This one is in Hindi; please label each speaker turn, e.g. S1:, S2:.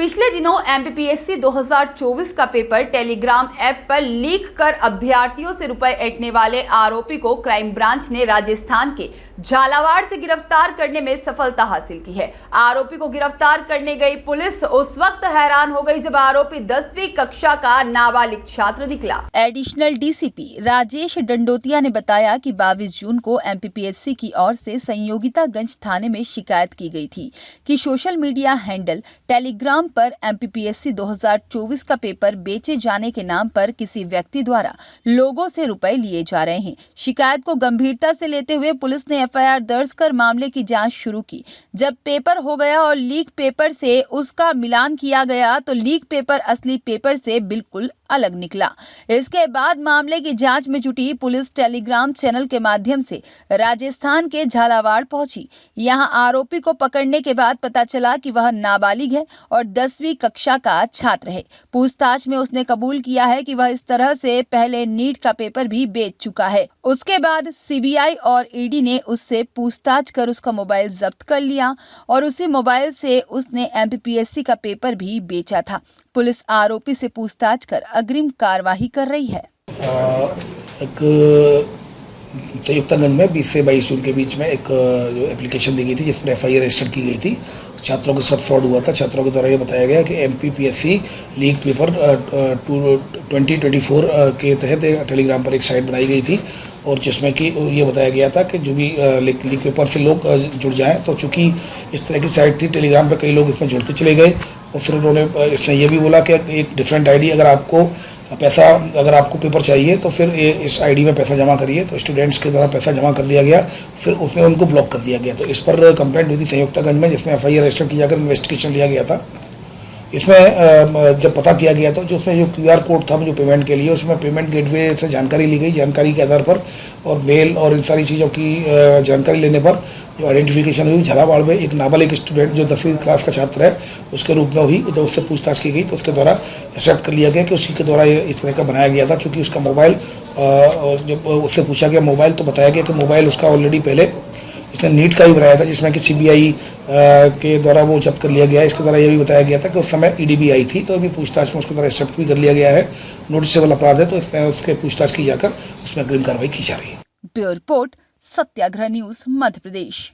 S1: पिछले दिनों एमपीपीएससी 2024 का पेपर टेलीग्राम ऐप पर लीक कर अभ्यर्थियों से रुपए ऐंठने वाले आरोपी को क्राइम ब्रांच ने राजस्थान के झालावाड़ से गिरफ्तार करने में सफलता हासिल की है। आरोपी को गिरफ्तार करने गई पुलिस उस वक्त हैरान हो गई जब आरोपी 10वीं कक्षा का नाबालिग छात्र निकला। एडिशनल डीसीपी राजेश डंडोतिया ने बताया कि 22 जून को एमपीपीएससी की ओर से संयोगितागंज थाने में शिकायत की गई थी कि सोशल मीडिया हैंडल टेलीग्राम पर एमपीपीएससी 2024 का पेपर बेचे जाने के नाम पर किसी व्यक्ति द्वारा लोगों से रुपए लिए जा रहे हैं। शिकायत को गंभीरता से लेते हुए पुलिस ने एफआईआर दर्ज कर मामले की जांच शुरू की। जब पेपर हो गया और लीक पेपर से उसका मिलान किया गया तो लीक पेपर असली पेपर से बिल्कुल अलग निकला। इसके बाद मामले की जांच में जुटी पुलिस टेलीग्राम चैनल के माध्यम से राजस्थान के झालावाड़ पहुंची। यहां आरोपी को पकड़ने के बाद पता चला कि वह नाबालिग है और 10वीं कक्षा का छात्र है। पूछताछ में उसने कबूल किया है कि वह इस तरह से पहले नीट का पेपर भी बेच चुका है। उसके बाद सीबीआई और ईडी ने उससे पूछताछ कर उसका मोबाइल जब्त कर लिया और उसी मोबाइल से उसने एमपीपीएससी का पेपर भी बेचा था। पुलिस आरोपी से पूछताछ कर अग्रिम कार्यवाही कर रही है।
S2: एक संयुक्तागंज में 20 से 22 जून के बीच में एक जो एप्लीकेशन दी गई थी जिस पर एफआईआर रजिस्टर की गई थी। छात्रों के साथ फ्रॉड हुआ था। छात्रों के द्वारा ये बताया गया कि एमपीपीएससी लीक पेपर 2024 के तहत टेलीग्राम पर एक साइट बनाई गई थी और जिसमें कि ये बताया गया था कि जो भी लीक पेपर से लोग जुड़ जाएं, तो चूँकि इस तरह की साइट थी टेलीग्राम पर कई लोग इसमें जुड़ते चले गए और फिर उन्होंने इसने ये भी बोला कि एक डिफरेंट आईडी अगर आपको पेपर चाहिए तो फिर इस आईडी में पैसा जमा करिए। तो स्टूडेंट्स के द्वारा पैसा जमा कर दिया गया, फिर उसमें उनको ब्लॉक कर दिया गया। तो इस पर कंप्लेंट हुई थी संयुक्तागंज में, जिसमें एफआईआर रजिस्टर किया कर इन्वेस्टिगेशन लिया गया था। इसमें जब पता किया गया तो जो उसमें जो क्यूआर कोड था जो पेमेंट के लिए, उसमें पेमेंट गेटवे से जानकारी ली गई। जानकारी के आधार पर और मेल और इन सारी चीज़ों की जानकारी लेने पर जो आइडेंटिफिकेशन हुई झालावाड़ में एक नाबालिग स्टूडेंट जो 10वीं क्लास का छात्र है उसके रूप में हुई। जब उससे पूछताछ की गई तो उसके द्वारा एक्सेप्ट कर लिया गया कि उसी के द्वारा ये इस तरह का बनाया गया था। चूँकि उसका मोबाइल जब उससे पूछा गया मोबाइल तो बताया गया कि मोबाइल उसका ऑलरेडी पहले इसने नीट का ही बनाया था जिसमें कि सीबीआई के द्वारा वो जब्त कर लिया गया है। इसके द्वारा ये भी बताया गया था कि उस समय ईडी भी आई थी, तो अभी पूछताछ में उसके द्वारा एक्सेप्ट भी कर लिया गया है। नोटिसेबल अपराध है तो इसमें उसके पूछताछ की जाकर उसमें अग्रिम कार्रवाई की जा रही है।
S1: ब्यूरो रिपोर्ट, सत्याग्रह न्यूज, मध्य प्रदेश।